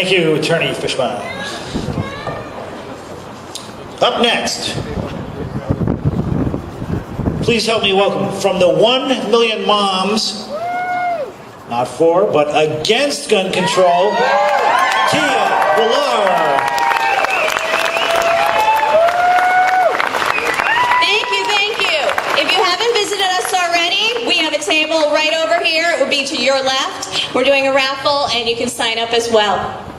Thank you, Attorney Fishbein. Up next, please help me welcome from the 1 Million Moms, not for, but against gun control, Tia Villar. Thank you. If you haven't visited us already, we have a table right over here. It would be to your left. We're doing a raffle, and you can sign up as well.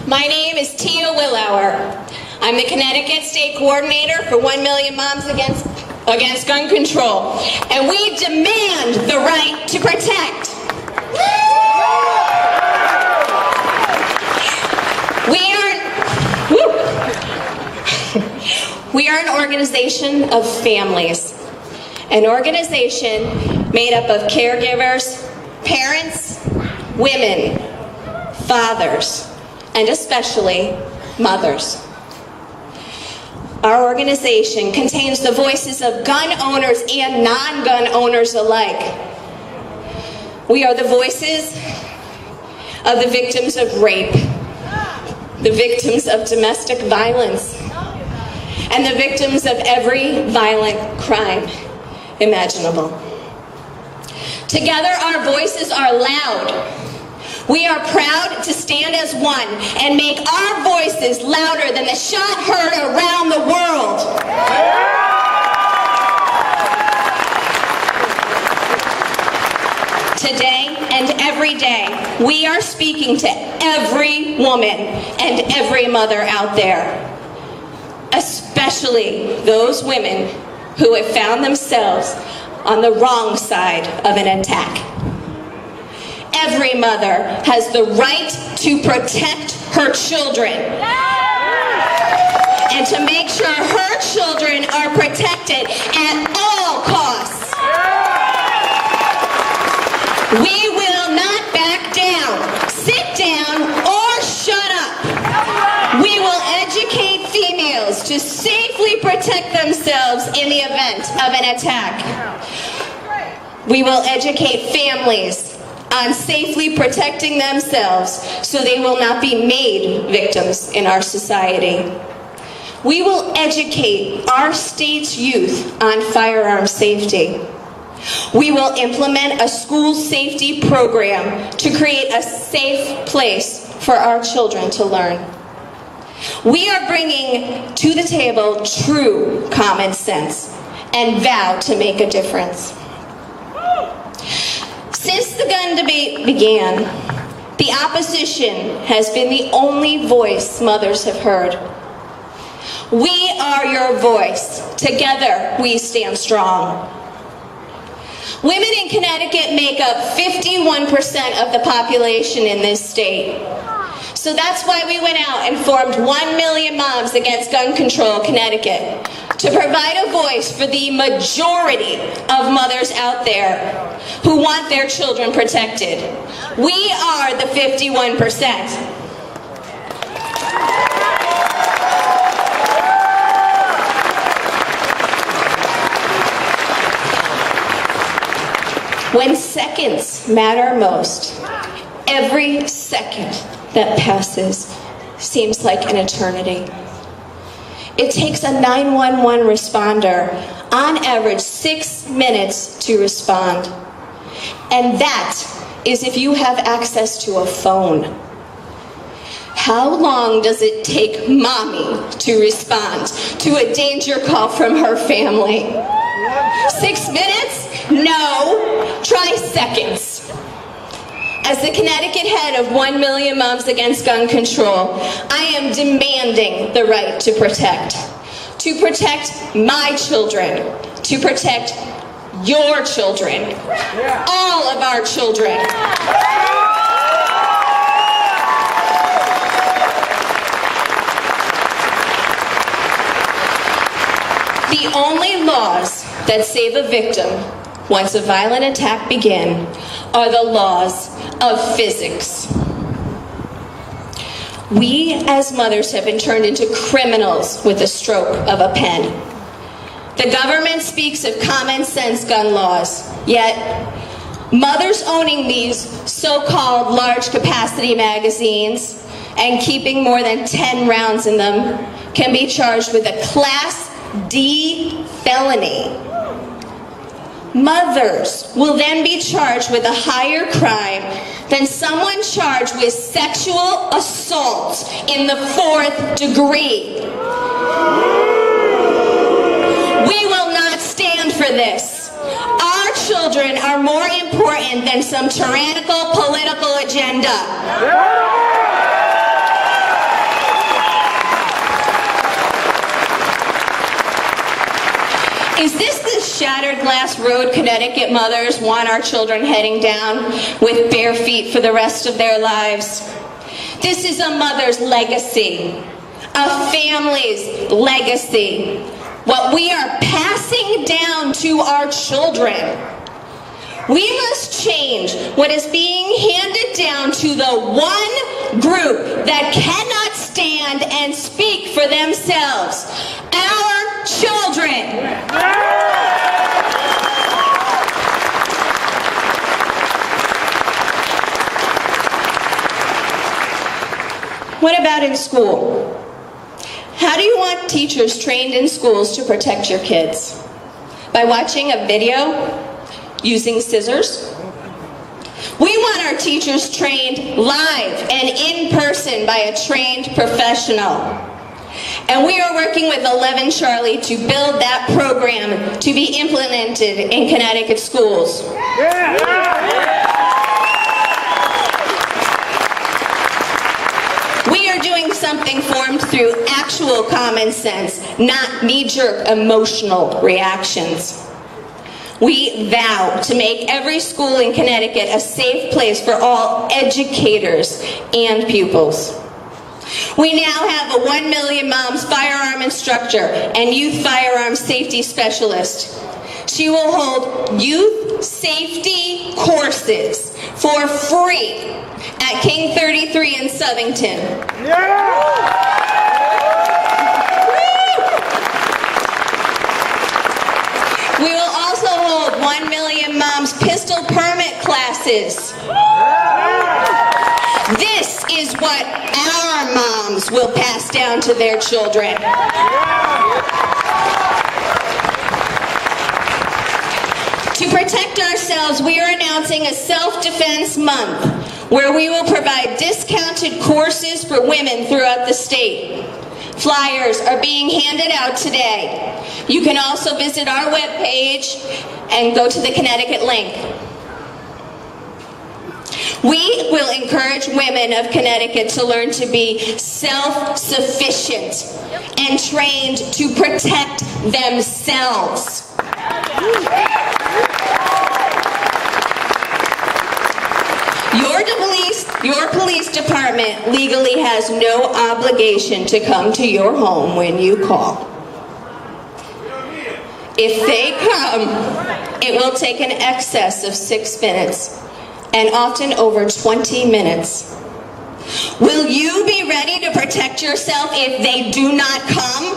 My name is Tia Willauer. I'm the Connecticut State Coordinator for 1 Million Moms Against Gun Control, and we demand the right to protect. We are an organization of families, an organization made up of caregivers, parents, women, fathers, and especially mothers. Our organization contains the voices of gun owners and non-gun owners alike. We are the voices of the victims of rape, the victims of domestic violence, and the victims of every violent crime imaginable. Together, our voices are loud. We are proud to stand as one and make our voices louder than the shot heard around the world. Today and every day, we are speaking to every woman and every mother out there, especially those women who have found themselves on the wrong side of an attack. Every mother has the right to protect her children and to make sure her children are protected at all costs. We will not back down, sit down, or shut up. We will educate females to safely protect themselves in the event of an attack. We will educate families on safely protecting themselves so they will not be made victims in our society. We will educate our state's youth on firearm safety. We will implement a school safety program to create a safe place for our children to learn. We are bringing to the table true common sense and vow to make a difference. Since the gun debate began, the opposition has been the only voice mothers have heard. We are your voice. Together, we stand strong. Women in Connecticut make up 51% of the population in this state. So that's why we went out and formed 1 Million Moms Against Gun Control Connecticut, to provide a voice for the majority of mothers out there who want their children protected. We are the 51%. When seconds matter most, every second that passes seems like an eternity. It takes a 911 responder, on average, 6 minutes to respond. And that is if you have access to a phone. How long does it take mommy to respond to a danger call from her family? 6 minutes? No, try seconds. As the Connecticut head of 1 Million Moms Against Gun Control, I am demanding the right to protect my children, to protect your children, all of our children. The only laws that save a victim once a violent attack begins are the laws of physics. We as mothers have been turned into criminals with the stroke of a pen. The government speaks of common sense gun laws, yet Mothers owning these so-called large capacity magazines and keeping more than 10 rounds in them can be charged with a Class D felony. Mothers will then be charged with a higher crime than someone charged with sexual assault in the 4th degree. We will not stand for this. Our children are more important than some tyrannical political agenda. Is this the shattered glass road Connecticut mothers want our children heading down with bare feet for the rest of their lives? This is a mother's legacy, a family's legacy, what we are passing down to our children. We must change what is being handed down to the one group that cannot stand and speak for themselves, our children. What about in school? How do you want teachers trained in schools to protect your kids? By watching a video? Using scissors? We want our teachers trained live and in person by a trained professional. And we are working with 1MMAGC to build that program to be implemented in Connecticut schools. We are doing something formed through actual common sense, not knee-jerk emotional reactions. We vow to make every school in Connecticut a safe place for all educators and pupils. We now have a 1 Million Moms firearm instructor and youth firearm safety specialist. She will hold youth safety courses for free at King 33 in Southington. We will also hold 1 Million Moms pistol permit classes. This is what our moms will pass down to their children. To protect ourselves, we are announcing a self-defense month where we will provide discounted courses for women throughout the state. Flyers are being handed out today. You can also visit our webpage and go to the Connecticut link. We will encourage women of Connecticut to learn to be self-sufficient and trained to protect themselves. Your police department legally has no obligation to come to your home when you call. If they come, it will take an excess of 6 minutes, and often over 20 minutes. Will you be ready to protect yourself if they do not come?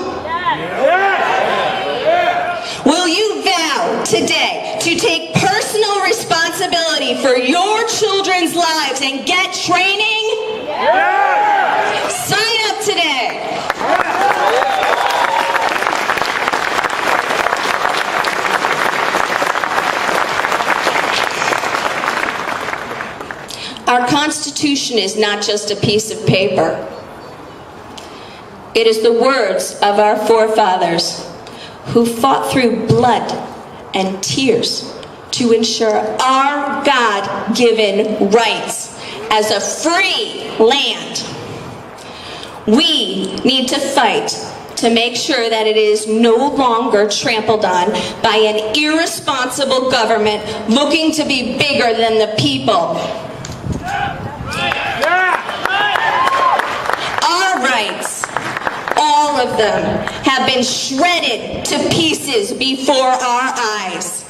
Will you vow today to take personal responsibility for your children's lives and get training? Sign up today. Our Constitution is not just a piece of paper. It is the words of our forefathers who fought through blood and tears to ensure our God-given rights as a free land. We need to fight to make sure that it is no longer trampled on by an irresponsible government looking to be bigger than the people. Our rights, all of them, have been shredded to pieces before our eyes.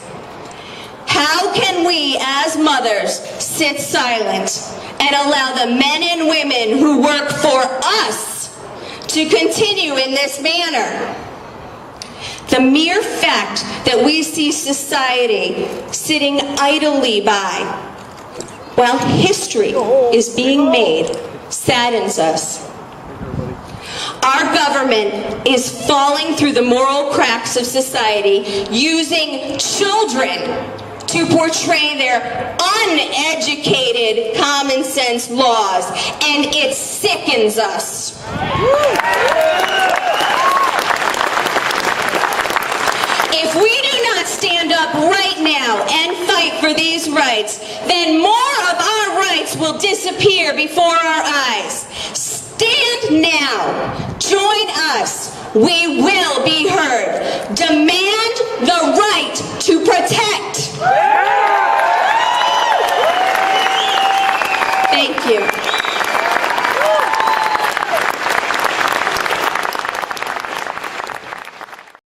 How can we as mothers sit silent and allow the men and women who work for us to continue in this manner? The mere fact that we see society sitting idly by while history is being made saddens us. Our government is falling through the moral cracks of society, using children to portray their uneducated common sense laws, and it sickens us. If we do not stand up right now and fight for these rights, then more of our rights will disappear before our eyes. Stand now. Join us. We will be heard.